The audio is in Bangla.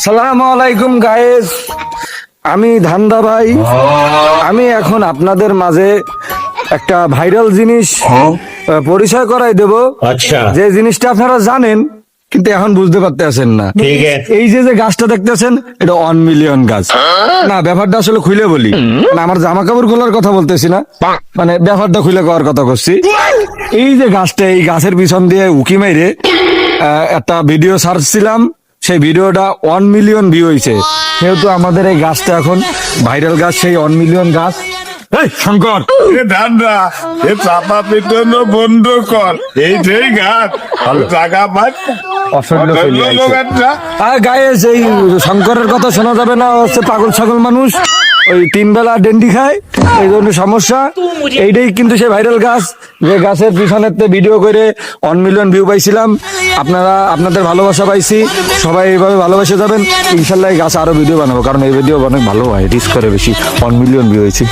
আসসালামু আলাইকুম গাইস, আমি ধান্দা ভাই। আমি এখন আপনাদের মাঝে একটা ভাইরাল জিনিস পরিচয় করাই দেব। अच्छा যে জিনিসটা আপনারা জানেন কিন্তু এখন বুঝতে পারতেছেন না। ठीक है। এই যে যে গাছটা দেখতেছেন এটা 1 মিলিয়ন গাছ। না, ব্যাপারটা আসলে খুলে বলি, মানে আমার জামা কাপড় খোলার কথা বলতেছি না, মানে ব্যাপারটা খুলে করার কথা করছি। এই যে গাছটা, এই গাছের পিছন দিয়ে উকি মাইরে একটা ভিডিও সার্চ ছিলাম, সেই ভিডিওটা 1 মিলিয়ন ভিউ হয়েছে। যেহেতু আমাদের এই গাছটা এখন ভাইরাল গাছ, সেই 1 মিলিয়ন গাছ। এই শঙ্কর, এ ধান্দা এ চাপা পিটানো বন্ধ কর, এই যেই গাছ টাকা পায় অসহ্য ফেলে আইছে। লোকেরটা আর গায়েস, এই শঙ্করের কথা শোনা যাবে না, ও হচ্ছে পাগল ছাগল মানুষ, ওই 3 বেলা ডেন্ডি খায়, এই জন্য সমস্যা। এইটাই কিন্তু সেই ভাইরাল গাছ, যে গাছের পিছনের ভিডিও করে 1 মিলিয়ন ভিউ পাইছিলাম। আপনাদের ভালোবাসা পাইছি, সবাই এইভাবে ভালোবাসে যাবেন। ইনশাল্লাহ এই গাছ আরো ভিডিও বানাবো, কারণ এই ভিডিও অনেক ভালো হয়, রিস্ক করে বেশি। 1 মিলিয়ন ভিউ হয়েছে।